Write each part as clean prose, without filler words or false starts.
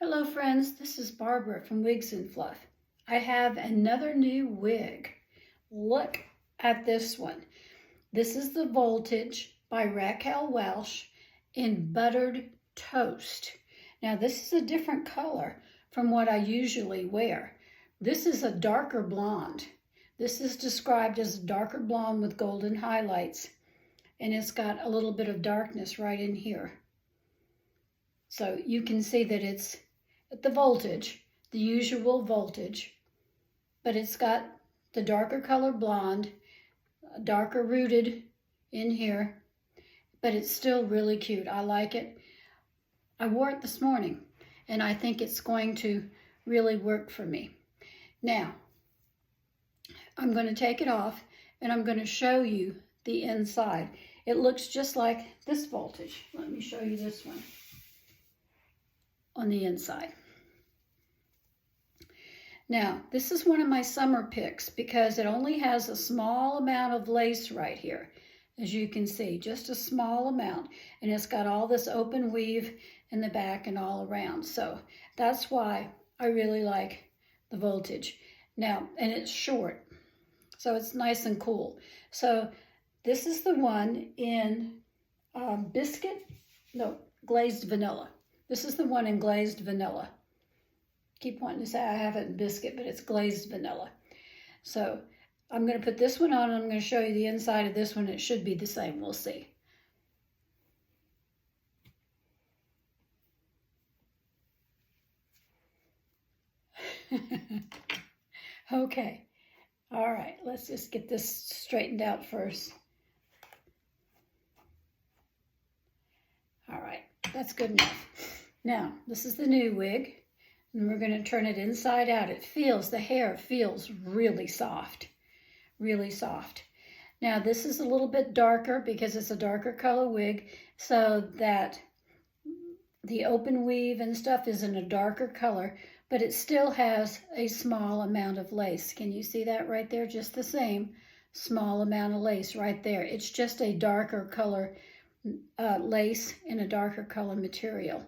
Hello friends, this is Barbara from Wigs and Fluff. I have another new wig. Look at this one. This is the Voltage by Raquel Welch in Buttered Toast. Now this is a different color from what I usually wear. This is a darker blonde. This is described as a darker blonde with golden highlights, and it's got a little bit of darkness right in here. So you can see that it's the Voltage, the usual Voltage, but it's got the darker color blonde, darker rooted in here, but it's still really cute. I like it. I wore it this morning, and I think it's going to really work for me. Now, I'm going to take it off, and I'm going to show you the inside. It looks just like this Voltage. Let me show you this one on the inside. Now, this is one of my summer picks because it only has a small amount of lace right here, as you can see, just a small amount, and it's got all this open weave in the back and all around. So that's why I really like the Voltage. Now, and it's short, so it's nice and cool. So this is the one in glazed vanilla. This is the one in glazed vanilla. Keep wanting to say I have it in biscuit, but it's glazed vanilla. So I'm going to put this one on, and I'm going to show you the inside of this one. It should be the same. We'll see. Okay. All right. Let's just get this straightened out first. All right. That's good enough. Now, this is the new wig. And we're going to turn it inside out. The hair feels really soft, really soft. Now this is a little bit darker because it's a darker color wig, so that the open weave and stuff is in a darker color, but it still has a small amount of lace. Can you see that right there? Just the same small amount of lace right there. It's just a darker color lace in a darker color material,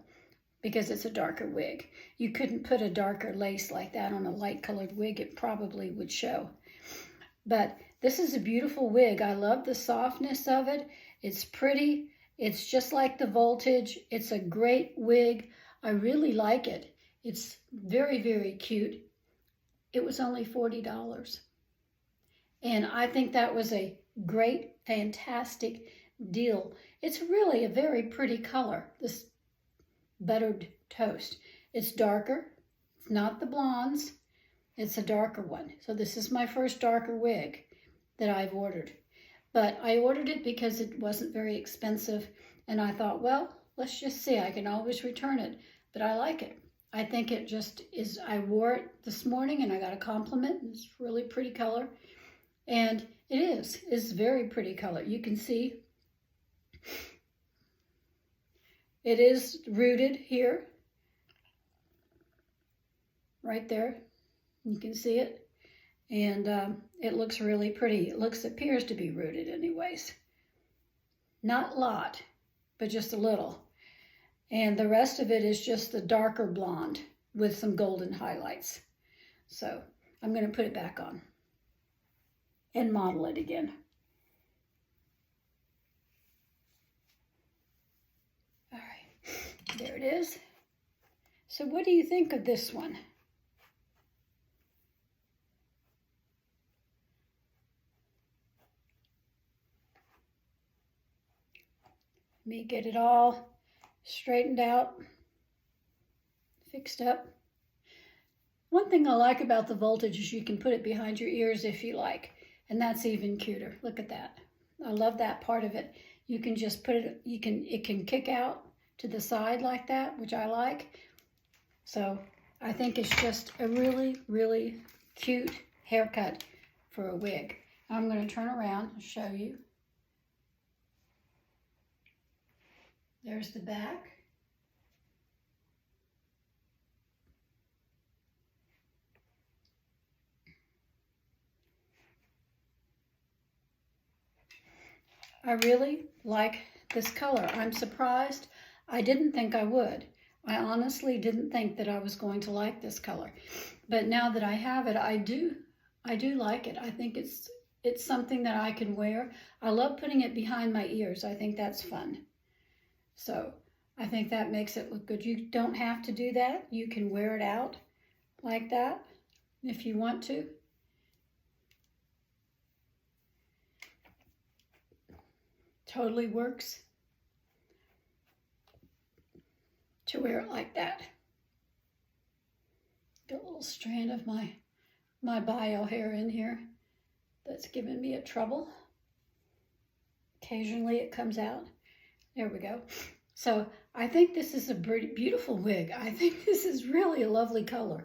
because it's a darker wig. You couldn't put a darker lace like that on a light colored wig. It probably would show. But this is a beautiful wig. I love the softness of it. It's pretty. It's just like the Voltage. It's a great wig. I really like it. It's very, very cute. It was only $40. And I think that was a great, fantastic deal. It's really a very pretty color, this Buttered Toast. It's darker. It's not the blondes. It's a darker one. So this is my first darker wig that I've ordered. But I ordered it because it wasn't very expensive, and I thought, well, let's just see. I can always return it, but I like it. I think it just is. I wore it this morning, and I got a compliment. It's a really pretty color, and it is. It's a very pretty color. You can see it is rooted here, right there. You can see it, and it looks really pretty. Appears to be rooted anyways. Not a lot, but just a little. And the rest of it is just the darker blonde with some golden highlights. So I'm going to put it back on and model it again. There it is. So what do you think of this one? Let me get it all straightened out, fixed up. One thing I like about the Voltage is you can put it behind your ears if you like, and that's even cuter. Look at that. I love that part of it. You can just put it, it can kick out to the side like that, which I like. So I think it's just a really, really cute haircut for a wig. I'm going to turn around and show you. There's the back. I really like this color. I'm surprised. I didn't think I would. I honestly didn't think that I was going to like this color. But now that I have it, I do like it. I think it's something that I can wear. I love putting it behind my ears. I think that's fun. So I think that makes it look good. You don't have to do that. You can wear it out like that if you want to. Totally works to wear it like that. Got a little strand of my bio hair in here that's giving me a trouble. Occasionally it comes out. There we go. So I think this is a beautiful wig. I think this is really a lovely color.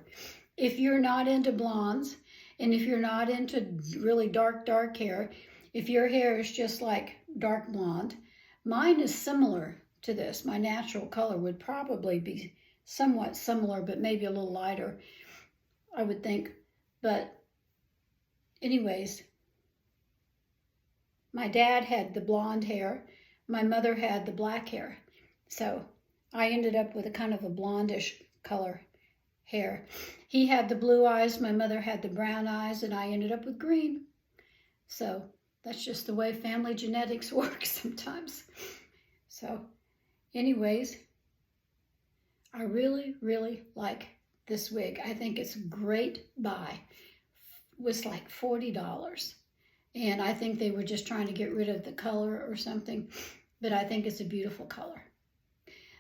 If you're not into blondes, and if you're not into really dark hair, if your hair is just like dark blonde, mine is similar to this. My natural color would probably be somewhat similar, but maybe a little lighter, I would think. But anyways, my dad had the blonde hair. My mother had the black hair. So I ended up with a kind of a blondish color hair. He had the blue eyes, my mother had the brown eyes, and I ended up with green. So that's just the way family genetics works sometimes. So anyways, I really, really like this wig. I think it's a great buy. It was like $40. And I think they were just trying to get rid of the color or something. But I think it's a beautiful color.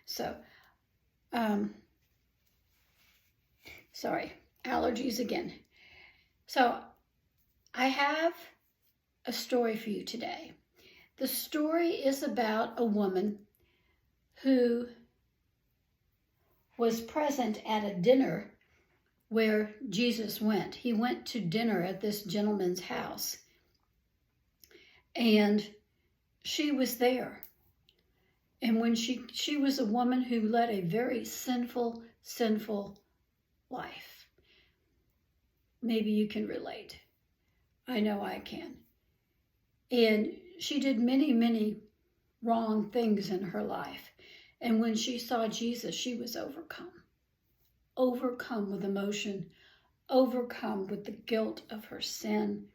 So, sorry, allergies again. So I have a story for you today. The story is about a woman who was present at a dinner where Jesus went. He went to dinner at this gentleman's house, and she was there. And when she was a woman who led a very sinful life. Maybe you can relate. I know I can. And she did many wrong things in her life. And when she saw Jesus, she was overcome. Overcome with emotion, overcome with the guilt of her sin.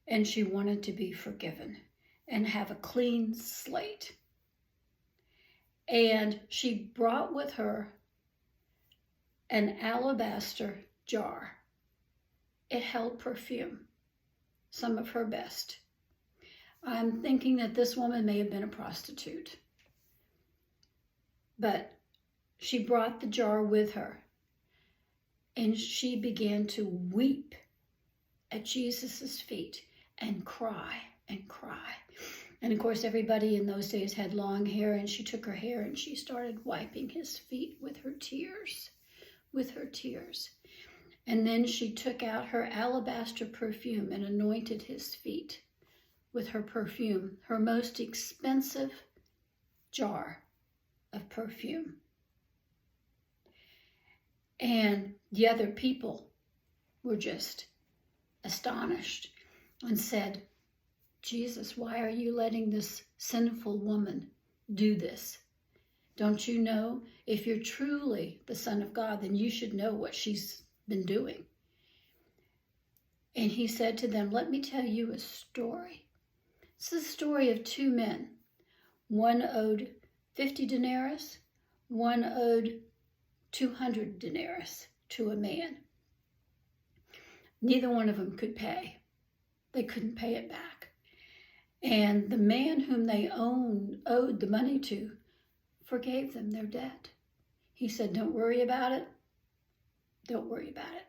And she wanted to be forgiven and have a clean slate. And she brought with her an alabaster jar. It held perfume, some of her best. I'm thinking that this woman may have been a prostitute. But she brought the jar with her, and she began to weep at Jesus' feet and cry and cry. And of course, everybody in those days had long hair, and she took her hair and she started wiping his feet with her tears, And then she took out her alabaster perfume and anointed his feet with her perfume, her most expensive jar of perfume. And the other people were just astonished and said, Jesus, why are you letting this sinful woman do this? Don't you know, if you're truly the Son of God, then you should know what she's been doing. And he said to them, let me tell you a story. It's the story of two men. One owed 50 denarii, one owed 200 denarii to a man. Neither one of them could pay. They couldn't pay it back. And the man whom they owed the money to forgave them their debt. He said, don't worry about it. Don't worry about it.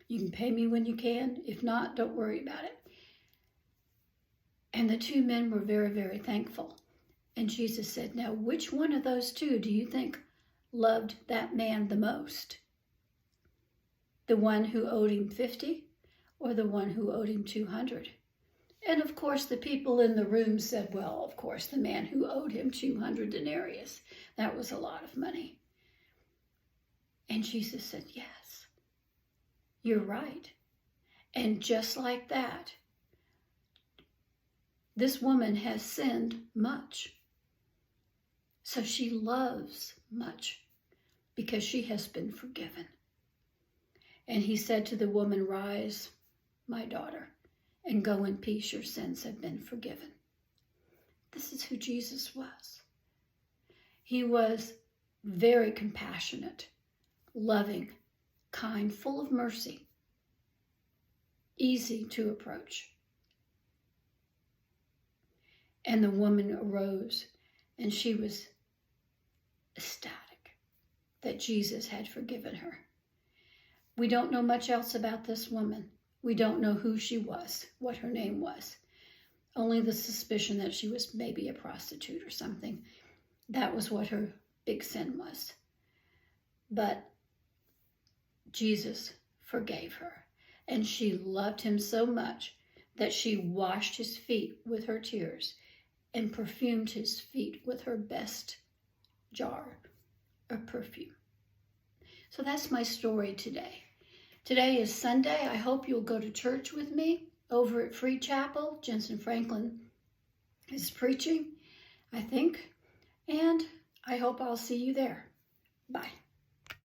You can pay me when you can. If not, don't worry about it. And the two men were very thankful. And Jesus said, now, which one of those two do you think loved that man the most? The one who owed him 50 or the one who owed him 200? And of course, the people in the room said, well, of course, the man who owed him 200 denarii. That was a lot of money. And Jesus said, yes, you're right. And just like that, this woman has sinned much. So she loves much because she has been forgiven. And he said to the woman, "Rise, my daughter, and go in peace. Your sins have been forgiven." This is who Jesus was. He was very compassionate, loving, kind, full of mercy, easy to approach. And the woman arose, and she was ecstatic that Jesus had forgiven her. We don't know much else about this woman. We don't know who she was, what her name was. Only the suspicion that she was maybe a prostitute or something. That was what her big sin was. But Jesus forgave her, and she loved him so much that she washed his feet with her tears and perfumed his feet with her best jar of perfume. So that's my story today. Today is Sunday. I hope you'll go to church with me over at Free Chapel. Jensen Franklin is preaching, I think, and I hope I'll see you there. Bye.